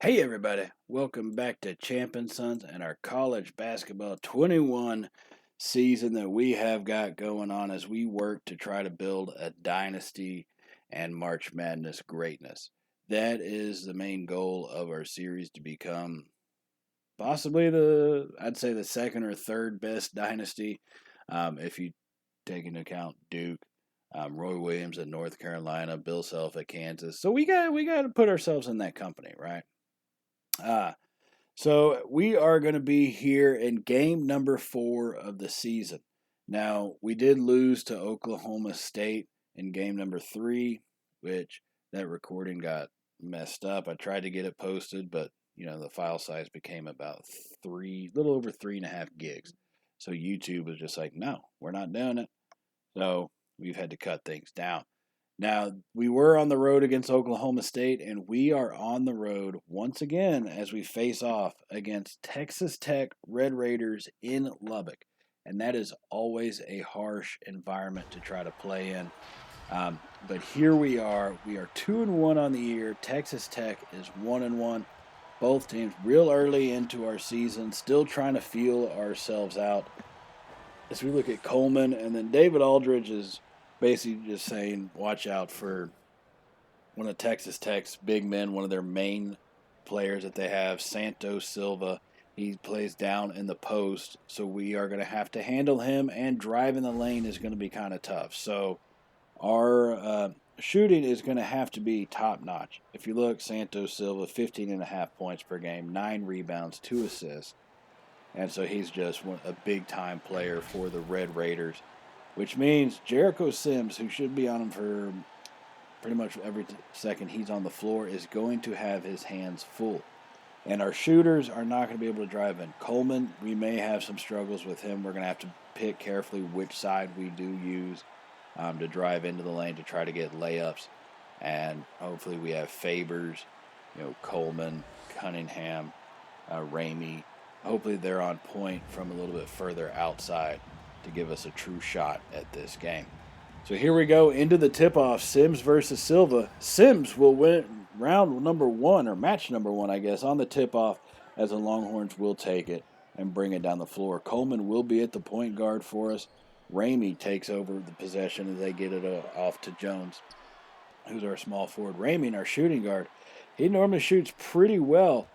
Hey everybody, welcome back to Champion Sons and our college basketball 21 season that we have got going on as we work to try to build a dynasty and March Madness greatness. That is the main goal of our series, to become possibly I'd say the second or third best dynasty, if you take into account Duke, Roy Williams at North Carolina, Bill Self at Kansas. So we got to put ourselves in that company, right? Uh, so we are going to be here in game number 4 of the season. Now, we did lose to Oklahoma State in game number 3, which that recording got messed up. I tried to get it posted, but the file size became about little over 3.5 gigs. So YouTube was just like, no, we're not doing it. So we've had to cut things down. Now, we were on the road against Oklahoma State, and we are on the road once again as we face off against Texas Tech Red Raiders in Lubbock. And that is always a harsh environment to try to play in. But here we are. We are 2-1 on the year. Texas Tech is 1-1. Both teams real early into our season, still trying to feel ourselves out. As we look at Coleman, and then David Aldridge is basically just saying, watch out for one of Texas Tech's big men, one of their main players that they have, Santos Silva. He plays down in the post, so we are going to have to handle him, and driving the lane is going to be kind of tough. So our shooting is going to have to be top notch. If you look, Santos Silva, 15.5 points per game, 9 rebounds, 2 assists. And so he's just a big-time player for the Red Raiders, which means Jericho Sims, who should be on him for pretty much every second he's on the floor, is going to have his hands full. And our shooters are not going to be able to drive in. Coleman, we may have some struggles with him. We're going to have to pick carefully which side we do use to drive into the lane to try to get layups. And hopefully we have Favors, Coleman, Cunningham, Ramey. Hopefully they're on point from a little bit further outside to give us a true shot at this game. So here we go into the tip-off, Sims versus Silva. Sims will win round number 1, or match number 1, I guess, on the tip-off, as the Longhorns will take it and bring it down the floor. Coleman will be at the point guard for us. Ramey takes over the possession as they get it off to Jones, who's our small forward. Ramey, our shooting guard, he normally shoots pretty well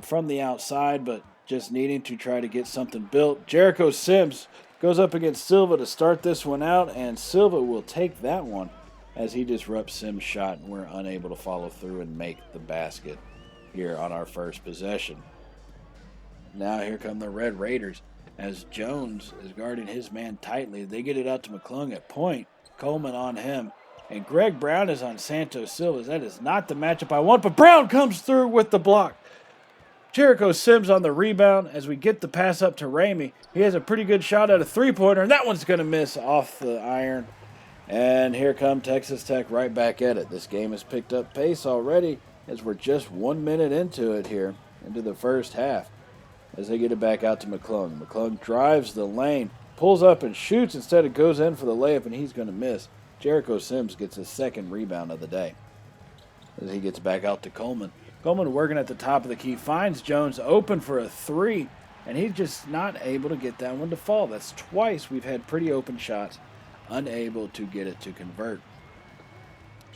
from the outside, but just needing to try to get something built. Jericho Sims goes up against Silva to start this one out, and Silva will take that one as he disrupts Sims' shot, and we're unable to follow through and make the basket here on our first possession. Now here come the Red Raiders as Jones is guarding his man tightly. They get it out to McClung at point. Coleman on him. And Greg Brown is on Santos Silva. That is not the matchup I want, but Brown comes through with the block. Jericho Sims on the rebound as we get the pass up to Ramey. He has a pretty good shot at a three-pointer, and that one's going to miss off the iron. And here come Texas Tech right back at it. This game has picked up pace already as we're just 1 minute into it here, into the first half, as they get it back out to McClung. McClung drives the lane, pulls up and shoots. Instead, it goes in for the layup, and he's going to miss. Jericho Sims gets his second rebound of the day as he gets back out to Coleman. Coleman working at the top of the key, finds Jones open for a three, and he's just not able to get that one to fall. That's twice we've had pretty open shots, unable to get it to convert.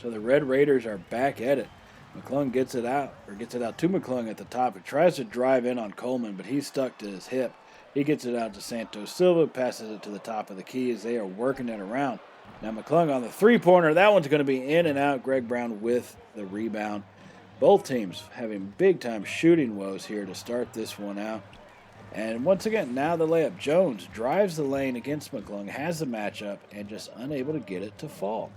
So the Red Raiders are back at it. McClung gets it out to McClung at the top. It tries to drive in on Coleman, but he's stuck to his hip. He gets it out to Santos Silva, passes it to the top of the key as they are working it around. Now McClung on the three-pointer. That one's going to be in and out. Greg Brown with the rebound. Both teams having big-time shooting woes here to start this one out. And once again, now the layup. Jones drives the lane against McClung, has the matchup, and just unable to get it to fall.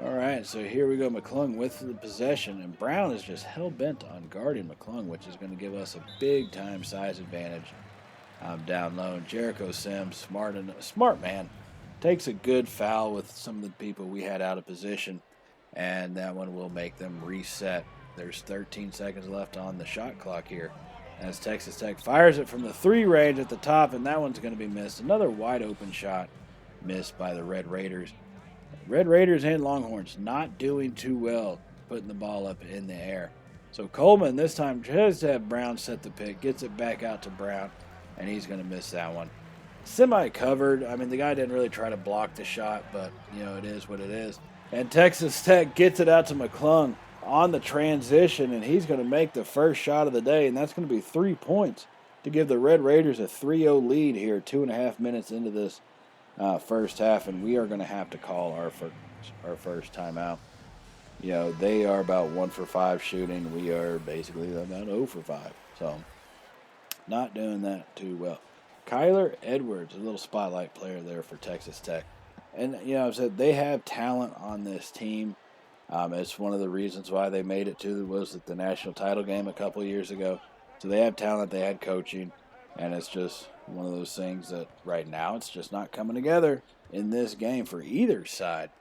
All right, so here we go. McClung with the possession, and Brown is just hell-bent on guarding McClung, which is going to give us a big-time size advantage down low. And Jericho Sims, smart man, takes a good foul with some of the people we had out of position, and that one will make them reset. There's 13 seconds left on the shot clock here as Texas Tech fires it from the three range at the top, and that one's going to be missed. Another wide-open shot missed by the Red Raiders. Red Raiders and Longhorns not doing too well putting the ball up in the air. So Coleman this time tries to have Brown set the pick, gets it back out to Brown, and he's going to miss that one. Semi-covered. I mean, the guy didn't really try to block the shot, but, it is what it is. And Texas Tech gets it out to McClung on the transition, and he's going to make the first shot of the day, and that's going to be 3 points to give the Red Raiders a 3-0 lead here, 2.5 minutes into this first half, and we are going to have to call our first timeout. They are about 1 for 5 shooting. We are basically about 0 for 5, so not doing that too well. Kyler Edwards, a little spotlight player there for Texas Tech. And, I said they have talent on this team. It's one of the reasons why they made it to the national title game a couple of years ago. So they have talent, they had coaching, and it's just one of those things that right now it's just not coming together in this game for either side.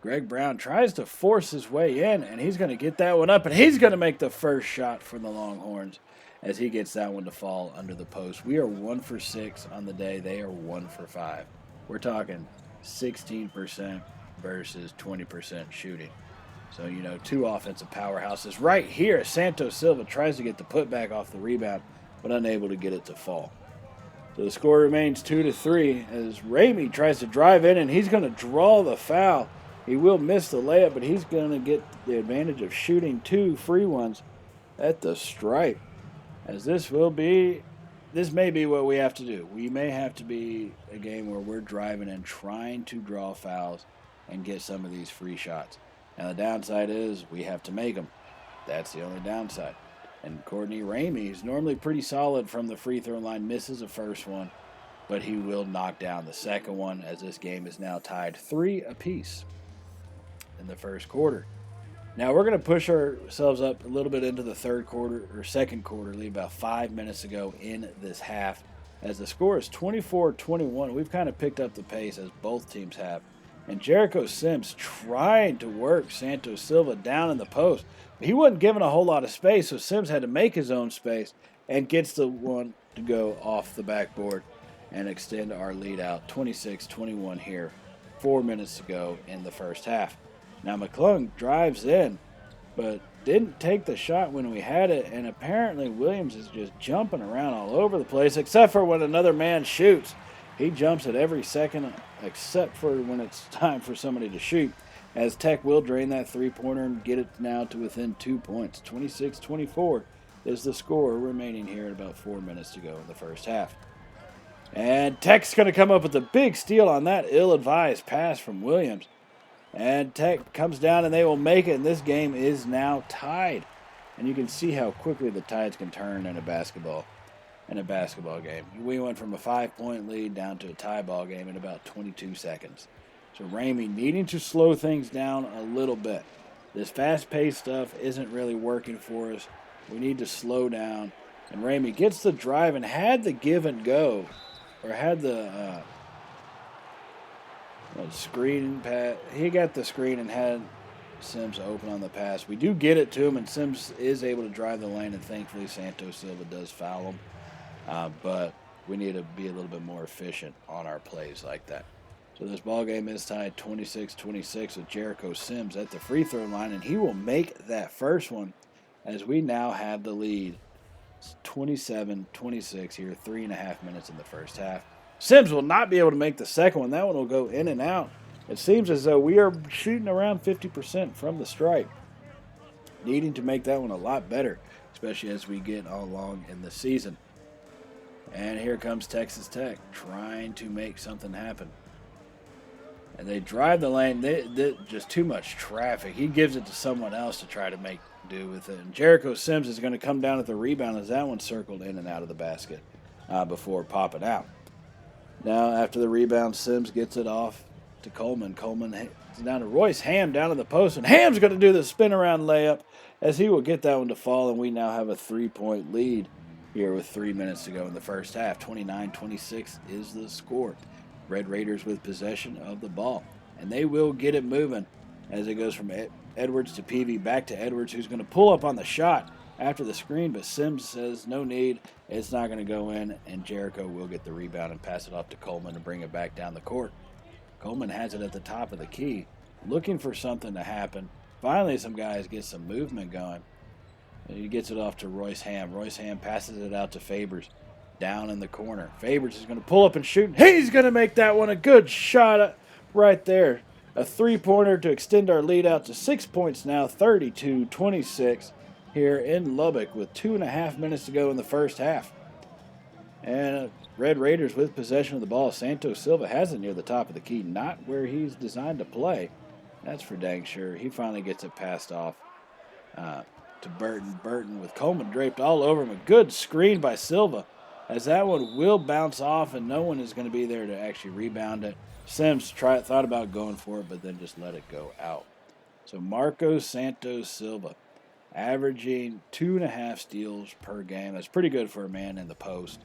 Greg Brown tries to force his way in, and he's going to get that one up, and he's going to make the first shot for the Longhorns as he gets that one to fall under the post. We are 1 for 6 on the day. They are 1 for 5. We're talking 16% versus 20% shooting. So, two offensive powerhouses right here. Santos Silva tries to get the putback off the rebound, but unable to get it to fall. So the score remains 2-3 as Ramey tries to drive in, and he's going to draw the foul. He will miss the layup, but he's going to get the advantage of shooting 2 free ones at the stripe. As this may be what we have to do. We may have to be a game where we're driving and trying to draw fouls and get some of these free shots. And the downside is we have to make them. That's the only downside. And Courtney Ramey is normally pretty solid from the free throw line, misses the first one, but he will knock down the second one as this game is now tied 3 apiece in the first quarter. Now we're going to push ourselves up a little bit into the third quarter or second quarter, about 5 minutes ago in this half. As the score is 24-21, we've kind of picked up the pace as both teams have. And Jericho Sims trying to work Santos Silva down in the post. But he wasn't given a whole lot of space, so Sims had to make his own space and gets the one to go off the backboard and extend our lead out 26-21 here, 4 minutes to go in the first half. Now McClung drives in, but didn't take the shot when we had it, and apparently Williams is just jumping around all over the place, except for when another man shoots. He jumps at every second, except for when it's time for somebody to shoot, as Tech will drain that three-pointer and get it now to within 2 points. 26-24 is the score remaining here at about 4 minutes to go in the first half. And Tech's going to come up with a big steal on that ill-advised pass from Williams. And Tech comes down and they will make it, and this game is now tied. And you can see how quickly the tides can turn in a basketball game. We went from a 5-point lead down to a tie ball game in about 22 seconds. So Ramey needing to slow things down a little bit. This fast-paced stuff isn't really working for us. We need to slow down. And Ramey gets the drive and had the give and go, or had the screen pass. He got the screen and had Sims open on the pass. We do get it to him, and Sims is able to drive the lane, and thankfully Santos Silva does foul him. But we need to be a little bit more efficient on our plays like that. So this ball game is tied 26-26 with Jericho Sims at the free throw line, and he will make that first one as we now have the lead. It's 27-26 here, 3.5 minutes in the first half. Sims will not be able to make the second one. That one will go in and out. It seems as though we are shooting around 50% from the stripe. Needing to make that one a lot better, especially as we get along in the season. And here comes Texas Tech trying to make something happen. And they drive the lane. They just too much traffic. He gives it to someone else to try to make do with it. And Jericho Sims is going to come down at the rebound as that one circled in and out of the basket before popping out. Now, after the rebound, Sims gets it off to Coleman. Coleman is down to Royce Ham down in the post, and Ham's going to do the spin-around layup as he will get that one to fall, and we now have a 3-point lead here with 3 minutes to go in the first half. 29-26 is the score. Red Raiders with possession of the ball, and they will get it moving as it goes from Edwards to Peavy, back to Edwards, who's going to pull up on the shot after the screen, but Sims says no need, it's not going to go in, and Jericho will get the rebound and pass it off to Coleman to bring it back down the court. Coleman has it at the top of the key, looking for something to happen. Finally, some guys get some movement going, He gets it off to Royce Ham. Royce Ham passes it out to Favors down in the corner. Favors is going to pull up and shoot. He's going to make that one. A good shot right there. A three-pointer to extend our lead out to 6 points now, 32-26 here in Lubbock with 2.5 minutes to go in the first half. And Red Raiders with possession of the ball. Santos Silva has it near the top of the key, not where he's designed to play. That's for dang sure. He finally gets it passed off to Burton. Burton with Coleman draped all over him. A good screen by Silva, as that one will bounce off and no one is going to be there to actually rebound it. Sims thought about going for it, but then just let it go out. So Marcos Santos Silva averaging 2.5 steals per game. That's pretty good for a man in the post,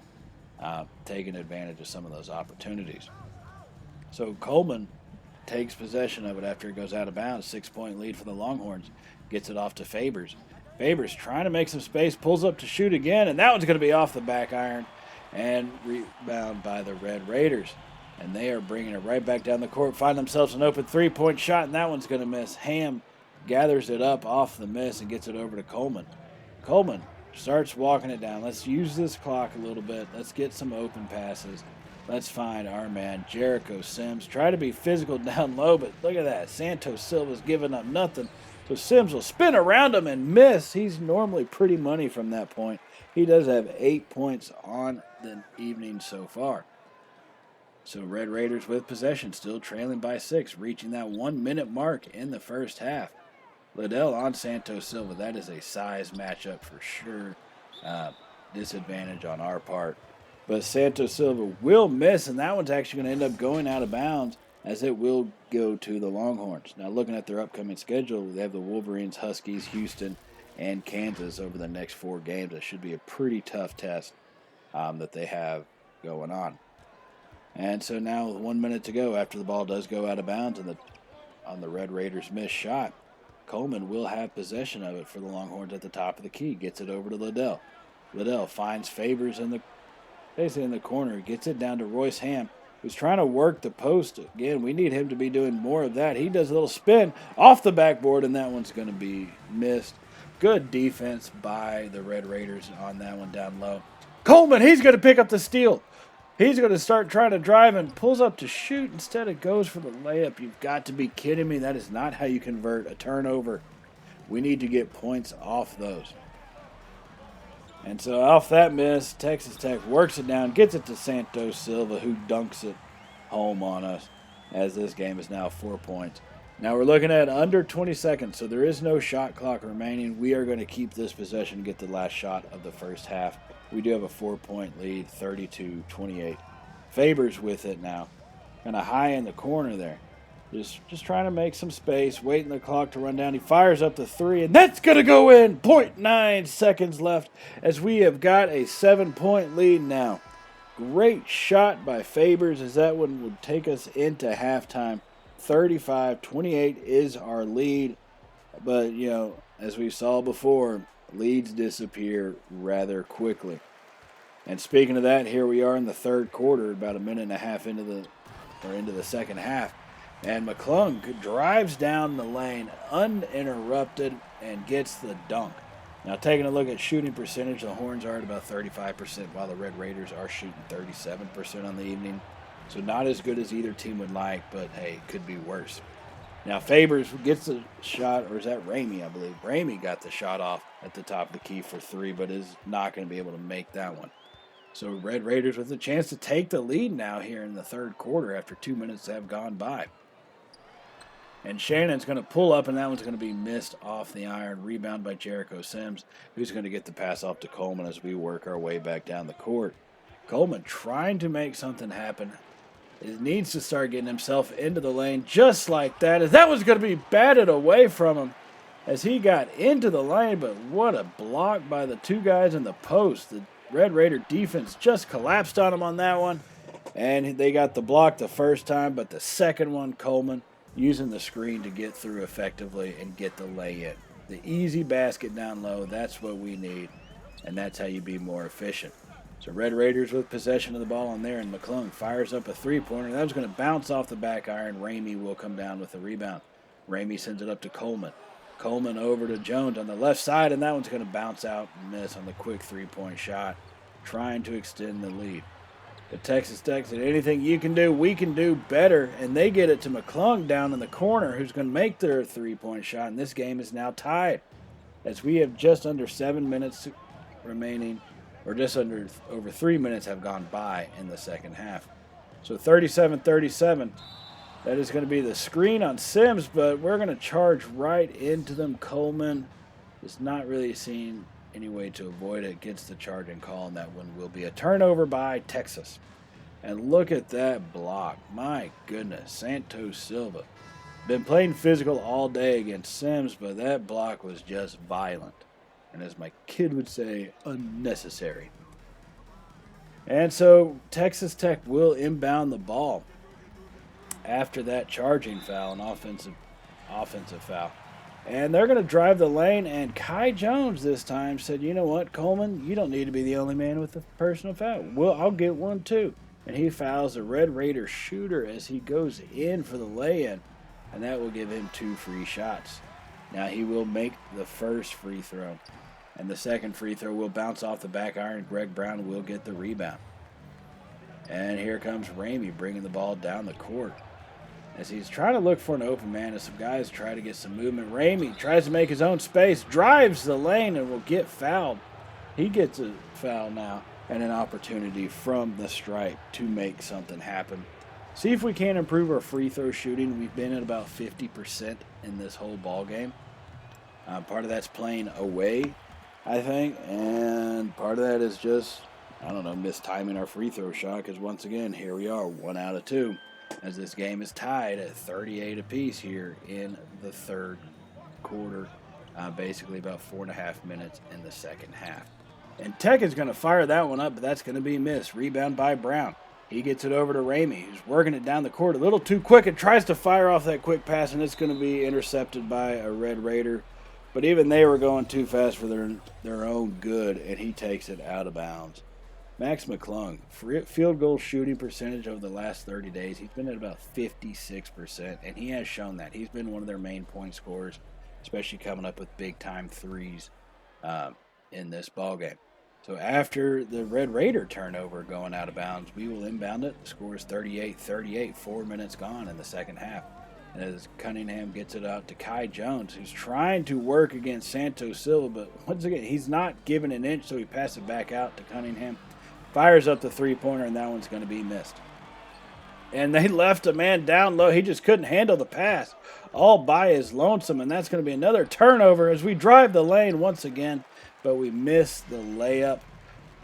taking advantage of some of those opportunities. So Coleman takes possession of it after it goes out of bounds. 6-point lead for the Longhorns. Gets it off to Favors. Favors trying to make some space, pulls up to shoot again, and that one's going to be off the back iron and rebound by the Red Raiders. And they are bringing it right back down the court, find themselves an open three-point shot, and that one's going to miss. Ham gathers it up off the miss and gets it over to Coleman. Coleman starts walking it down. Let's use this clock a little bit. Let's get some open passes. Let's find our man, Jericho Sims. Try to be physical down low, but look at that. Santos Silva's giving up nothing. So Sims will spin around him and miss. He's normally pretty money from that point. He does have 8 points on the evening so far. So Red Raiders with possession, still trailing by 6, reaching that 1-minute mark in the first half. Liddell on Santos Silva. That is a size matchup for sure. Disadvantage on our part. But Santos Silva will miss, and that one's actually going to end up going out of bounds, as it will go to the Longhorns. Now, looking at their upcoming schedule, they have the Wolverines, Huskies, Houston, and Kansas over the next 4 games. It should be a pretty tough test that they have going on. And so now with 1 minute to go after the ball does go out of bounds and on the Red Raiders' missed shot, Coleman will have possession of it for the Longhorns at the top of the key. Gets it over to Liddell. Liddell finds Favors basically in the corner. Gets it down to Royce Ham, who's trying to work the post. Again, we need him to be doing more of that. He does a little spin off the backboard, and that one's going to be missed. Good defense by the Red Raiders on that one down low. Coleman, he's going to pick up the steal. He's going to start trying to drive and pulls up to shoot. Instead, it goes for the layup. You've got to be kidding me. That is not how you convert a turnover. We need to get points off those. And so off that miss, Texas Tech works it down, gets it to Santos Silva, who dunks it home on us, as this game is now 4 points. Now we're looking at under 20 seconds, so there is no shot clock remaining. We are going to keep this possession and get the last shot of the first half. We do have a 4-point lead, 32-28. Favors with it now. Kind of high in the corner there. Just trying to make some space, waiting the clock to run down. He fires up the 3, and that's going to go in. 0.9 seconds left as we have got a 7-point lead now. Great shot by Favors, as that one would take us into halftime. 35-28 is our lead. But, as we saw before, leads disappear rather quickly. And speaking of that, here we are in the third quarter, about a minute and a half into the second half. And McClung drives down the lane uninterrupted and gets the dunk. Now, taking a look at shooting percentage, the Horns are at about 35%, while the Red Raiders are shooting 37% on the evening. So not as good as either team would like, but hey, could be worse. Now, Favors gets the shot, or is that Ramey, I believe? Ramey got the shot off at the top of the key for 3, but is not going to be able to make that one. So Red Raiders with a chance to take the lead now here in the third quarter after 2 minutes have gone by. And Shannon's going to pull up, and that one's going to be missed off the iron. Rebound by Jericho Sims, who's going to get the pass off to Coleman as we work our way back down the court. Coleman trying to make something happen. He needs to start getting himself into the lane just like that. As that was going to be batted away from him as he got into the lane, but what a block by the 2 guys in the post. The Red Raider defense just collapsed on him on that one, and they got the block the first time, but the second one, Coleman using the screen to get through effectively and get the lay-in. The easy basket down low, that's what we need, and that's how you be more efficient. So Red Raiders with possession of the ball on there, and McClung fires up a 3-pointer. That was going to bounce off the back iron. Ramey will come down with the rebound. Ramey sends it up to Coleman. Coleman over to Jones on the left side, and that one's going to bounce out and miss on the quick three-point shot, trying to extend the lead. But Texas Tech said, anything you can do, we can do better, and they get it to McClung down in the corner, who's going to make their three-point shot, and this game is now tied, as we have just under 7 minutes remaining, or just over 3 minutes have gone by in the second half. So 37-37. That is going to be the screen on Sims, but we're going to charge right into them. Coleman is not really seeing any way to avoid it. Gets the charging call, and that one will be a turnover by Texas. And look at that block. My goodness, Santos Silva. Been playing physical all day against Sims, but that block was just violent. And as my kid would say, unnecessary. And so Texas Tech will inbound the ball after that charging foul, an offensive foul. And they're going to drive the lane, and Kai Jones this time said, you know what, Coleman, you don't need to be the only man with the personal foul. Well, I'll get one too. And he fouls the Red Raider shooter as he goes in for the lay-in, and that will give him 2 free shots. Now he will make the first free throw, and the second free throw will bounce off the back iron. Greg Brown will get the rebound. And here comes Ramey bringing the ball down the court, as he's trying to look for an open man as some guys try to get some movement. Ramey tries to make his own space, drives the lane, and will get fouled. He gets a foul now and an opportunity from the stripe to make something happen. See if we can improve our free throw shooting. We've been at about 50% in this whole ball game. Part of that's playing away, I think, and part of that is just, mistiming our free throw shot, because once again, here we are, 1 out of 2. As this game is tied at 38 apiece here in the third quarter. Basically about 4.5 minutes in the second half. And Tech is going to fire that one up, but that's going to be missed. Rebound by Brown. He gets it over to Ramey, who's working it down the court a little too quick and tries to fire off that quick pass, and it's going to be intercepted by a Red Raider. But even they were going too fast for their own good, and he takes it out of bounds. Max McClung, field goal shooting percentage over the last 30 days, he's been at about 56%, and he has shown that. He's been one of their main point scorers, especially coming up with big-time threes in this ballgame. So after the Red Raider turnover going out of bounds, we will inbound it. The score is 38-38, 4 minutes gone in the second half. And as Cunningham gets it out to Kai Jones, who's trying to work against Santos Silva, but once again, he's not giving an inch, so he passes it back out to Cunningham. Fires up the three-pointer, and that one's going to be missed. And they left a man down low. He just couldn't handle the pass all by his lonesome, and that's going to be another turnover as we drive the lane once again, but we miss the layup.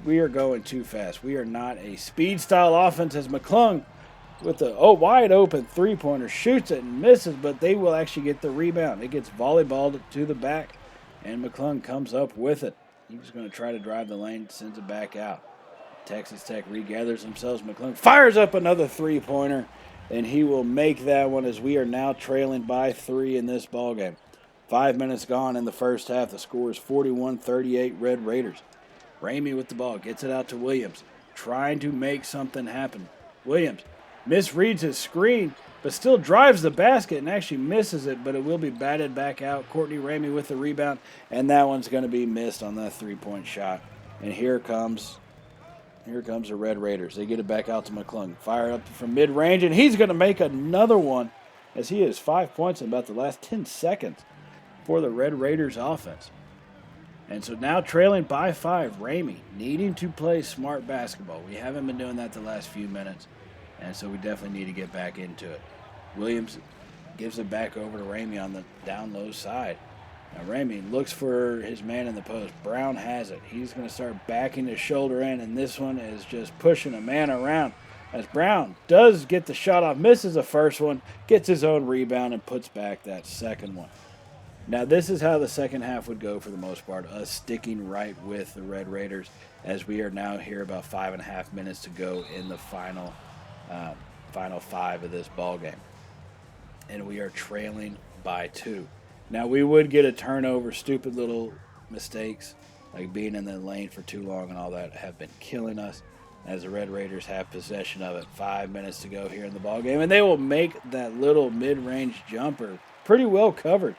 We are going too fast. We are not a speed-style offense as McClung with the wide-open three-pointer shoots it and misses, but they will actually get the rebound. It gets volleyballed to the back, and McClung comes up with it. He's going to try to drive the lane, sends it back out. Texas Tech regathers themselves. McClung fires up another three-pointer, and he will make that one as we are now trailing by 3 in this ballgame. 5 minutes gone in the first half. The score is 41-38 Red Raiders. Ramey with the ball, gets it out to Williams, trying to make something happen. Williams misreads his screen, but still drives the basket and actually misses it, but it will be batted back out. Courtney Ramey with the rebound, and that one's going to be missed on that three-point shot. And here comes the Red Raiders. They get it back out to McClung. Fire up from mid-range, and he's going to make another one as he has 5 points in about the last 10 seconds for the Red Raiders offense. And so now trailing by 5, Ramey needing to play smart basketball. We haven't been doing that the last few minutes, and so we definitely need to get back into it. Williams gives it back over to Ramey on the down low side. Now Ramey looks for his man in the post. Brown has it. He's going to start backing his shoulder in, and this one is just pushing a man around. As Brown does get the shot off, misses the first one, gets his own rebound, and puts back that second one. Now this is how the second half would go for the most part, us sticking right with the Red Raiders as we are now here about 5.5 minutes to go in the final 5 of this ball game. And we are trailing by 2. Now, we would get a turnover. Stupid little mistakes, like being in the lane for too long and all that, have been killing us as the Red Raiders have possession of it. 5 minutes to go here in the ballgame, and they will make that little mid-range jumper pretty well covered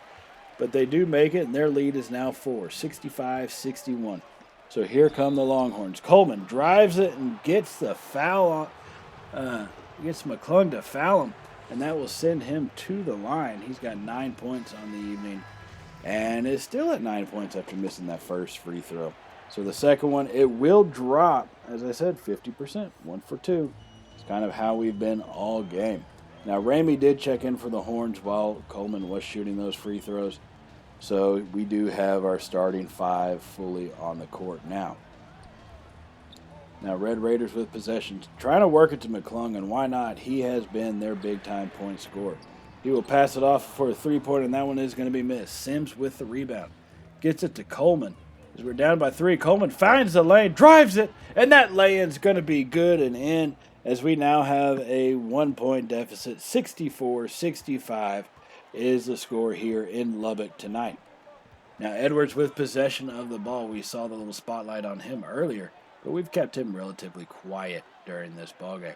but they do make it, and their lead is now 4, 65-61. So here come the Longhorns. Coleman drives it and gets the foul on, gets McClung to foul him, and that will send him to the line. He's got 9 points on the evening, and is still at 9 points after missing that first free throw. So the second one, it will drop, as I said, 50%, 1 for 2. It's kind of how we've been all game. Now, Ramey did check in for the Horns while Coleman was shooting those free throws. So we do have our starting 5 fully on the court now. Now, Red Raiders with possession, trying to work it to McClung, and why not? He has been their big-time point scorer. He will pass it off for a three-pointer, and that one is going to be missed. Sims with the rebound. Gets it to Coleman. As we're down by 3, Coleman finds the lane, drives it, and that lay-in's going to be good and in, as we now have a 1-point deficit. 64-65 is the score here in Lubbock tonight. Now, Edwards with possession of the ball. We saw the little spotlight on him earlier, but we've kept him relatively quiet during this ballgame.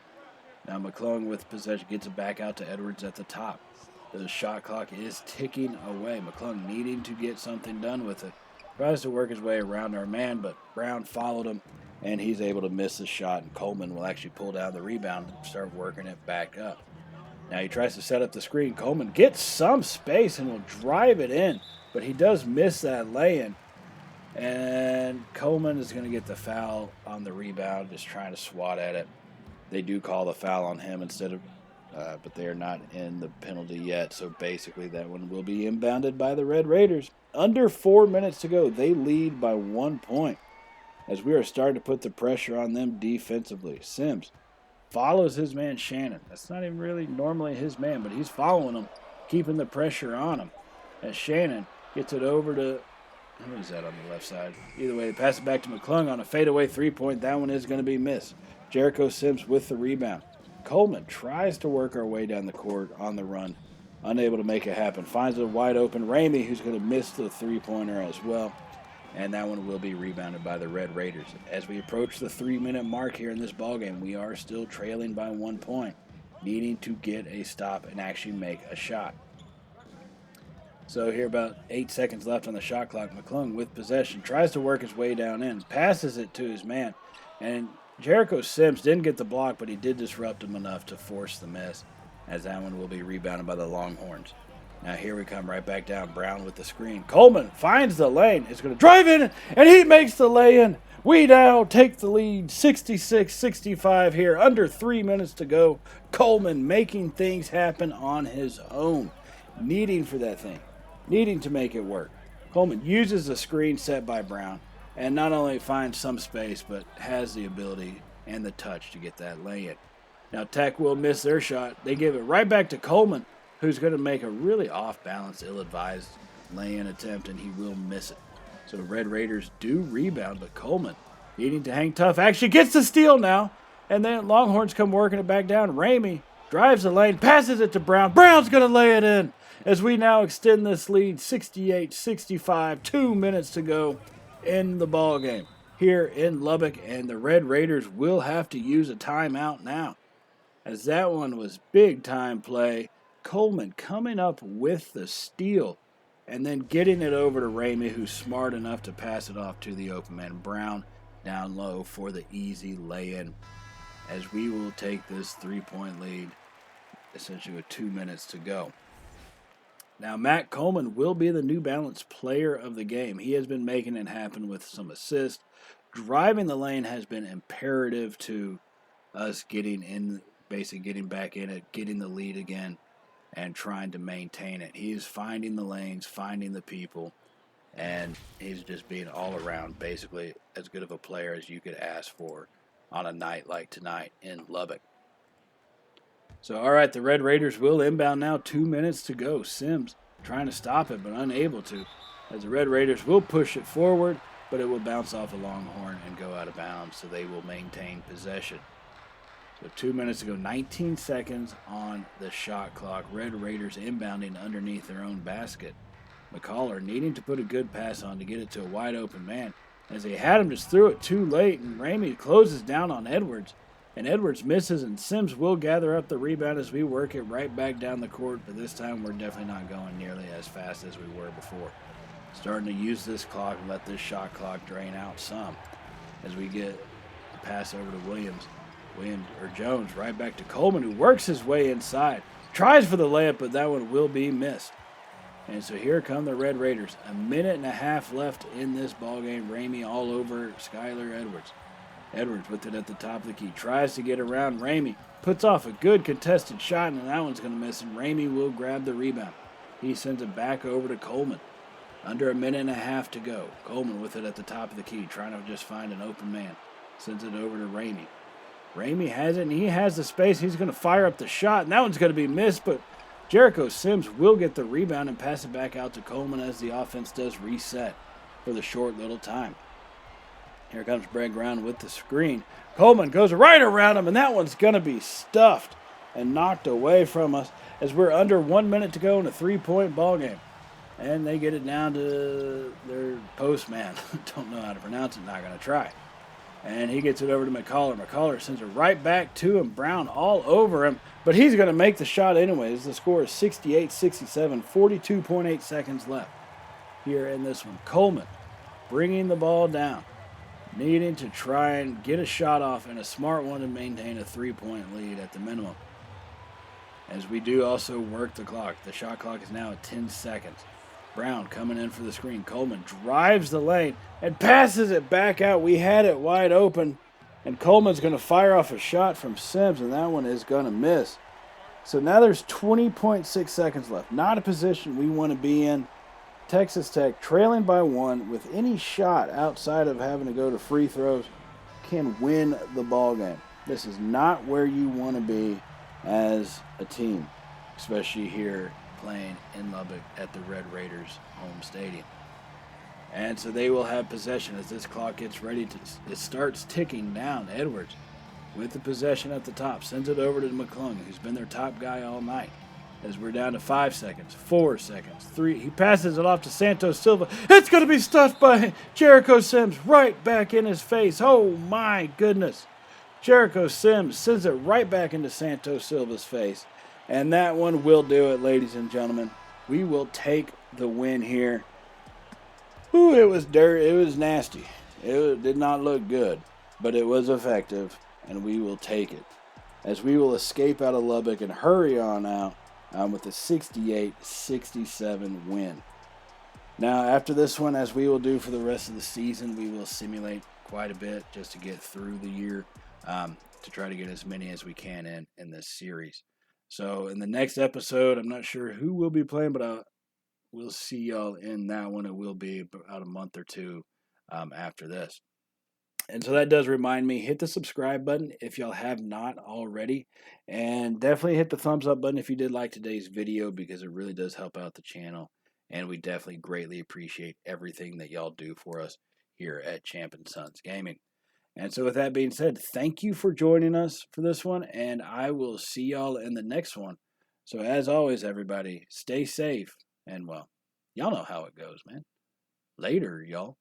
Now, McClung with possession gets it back out to Edwards at the top. The shot clock is ticking away. McClung needing to get something done with it. Tries to work his way around our man, but Brown followed him, and he's able to miss the shot, and Coleman will actually pull down the rebound and start working it back up. Now he tries to set up the screen. Coleman gets some space and will drive it in, but he does miss that lay-in. And Coleman is going to get the foul on the rebound, just trying to swat at it. They do call the foul on him instead of, but they are not in the penalty yet. So basically that one will be inbounded by the Red Raiders. Under 4 minutes to go, they lead by 1 point as we are starting to put the pressure on them defensively. Sims follows his man Shannon. That's not even really normally his man, but he's following him, keeping the pressure on him. As Shannon gets it over to, who is that on the left side? Either way, they pass it back to McClung on a fadeaway three-point. That one is going to be missed. Jericho Sims with the rebound. Coleman tries to work our way down the court on the run. Unable to make it happen. Finds a wide open Ramey, who's going to miss the three-pointer as well. And that one will be rebounded by the Red Raiders. As we approach the 3-minute mark here in this ballgame, we are still trailing by 1 point, needing to get a stop and actually make a shot. So here about 8 seconds left on the shot clock. McClung with possession tries to work his way down in, passes it to his man. And Jericho Sims didn't get the block, but he did disrupt him enough to force the miss, as that one will be rebounded by the Longhorns. Now here we come right back down. Brown with the screen. Coleman finds the lane. Is going to drive in, and he makes the lay-in. We now take the lead 66-65 here. Under 3 minutes to go. Coleman making things happen on his own. Needing for that thing. Needing to make it work. Coleman uses the screen set by Brown and not only finds some space, but has the ability and the touch to get that lay-in. Now Tech will miss their shot. They give it right back to Coleman, who's going to make a really off-balance, ill-advised lay-in attempt, and he will miss it. So Red Raiders do rebound, but Coleman, needing to hang tough, actually gets the steal now. And then Longhorns come working it back down. Ramey drives the lane, passes it to Brown. Brown's going to lay it in as we now extend this lead 68-65, 2 minutes to go in the ball game here in Lubbock, and the Red Raiders will have to use a timeout now, as that one was big-time play. Coleman coming up with the steal and then getting it over to Ramey, who's smart enough to pass it off to the open man. Brown down low for the easy lay-in, as we will take this 3-point lead essentially with 2 minutes to go. Now, Matt Coleman will be the New Balance player of the game. He has been making it happen with some assists. Driving the lane has been imperative to us getting in, basically getting back in it, getting the lead again, and trying to maintain it. He is finding the lanes, finding the people, and he's just being all around basically as good of a player as you could ask for on a night like tonight in Lubbock. So, all right, the Red Raiders will inbound now. 2 minutes to go. Sims trying to stop it, but unable to, as the Red Raiders will push it forward, but it will bounce off a Longhorn and go out of bounds, so they will maintain possession. So 2 minutes to go, 19 seconds on the shot clock. Red Raiders inbounding underneath their own basket. McCullough needing to put a good pass on to get it to a wide open man, as they had him just threw it too late, and Ramey closes down on Edwards. And Edwards misses, and Sims will gather up the rebound as we work it right back down the court, but this time we're definitely not going nearly as fast as we were before. Starting to use this clock and let this shot clock drain out some as we get a pass over to Jones right back to Coleman, who works his way inside. Tries for the layup, but that one will be missed. And so here come the Red Raiders. 1.5 minutes left in this ballgame. Ramey all over Skylar Edwards. Edwards with it at the top of the key. Tries to get around Ramey. Puts off a good contested shot, and that one's going to miss. And Ramey will grab the rebound. He sends it back over to Coleman. Under 1.5 minutes to go. Coleman with it at the top of the key, trying to just find an open man. Sends it over to Ramey. Ramey has it, and he has the space. He's going to fire up the shot, and that one's going to be missed, but Jericho Sims will get the rebound and pass it back out to Coleman as the offense does reset for the short little time. Here comes Brett Brown with the screen. Coleman goes right around him, and that one's going to be stuffed and knocked away from us as we're under 1 minute to go in a 3-point ball game. And they get it down to their postman. Don't know how to pronounce it, not going to try. And he gets it over to McCullough. McCullough sends it right back to him. Brown all over him. But he's going to make the shot anyways. The score is 68-67, 42.8 seconds left here in this one. Coleman bringing the ball down, needing to try and get a shot off, and a smart one to maintain a 3-point lead at the minimum. As we do also work the clock. The shot clock is now at 10 seconds. Brown coming in for the screen. Coleman drives the lane and passes it back out. We had it wide open, and Coleman's going to fire off a shot from Sims, and that one is going to miss. So now there's 20.6 seconds left. Not a position we want to be in. Texas Tech trailing by 1 with any shot outside of having to go to free throws can win the ball game. This is not where you want to be as a team, especially here playing in Lubbock at the Red Raiders home stadium. And so they will have possession as this clock gets ready to, it starts ticking down. Edwards with the possession at the top, sends it over to McClung, who's been their top guy all night. As we're down to 5 seconds, 4 seconds, 3. He passes it off to Santos Silva. It's going to be stuffed by Jericho Sims right back in his face. Oh my goodness. Jericho Sims sends it right back into Santos Silva's face. And that one will do it, ladies and gentlemen. We will take the win here. Ooh, it was dirty. It was nasty. It did not look good, but it was effective, and we will take it. As we will escape out of Lubbock and hurry on out with a 68-67 win. Now, after this one, as we will do for the rest of the season, we will simulate quite a bit just to get through the year to try to get as many as we can in this series. So in the next episode, I'm not sure who will be playing, but we'll see y'all in that one. It will be about a month or two after this. And so that does remind me, hit the subscribe button if y'all have not already. And definitely hit the thumbs up button if you did like today's video, because it really does help out the channel. And we definitely greatly appreciate everything that y'all do for us here at Champ & Sons Gaming. And so with that being said, thank you for joining us for this one, and I will see y'all in the next one. So as always, everybody, stay safe, and well, y'all know how it goes, man. Later, y'all.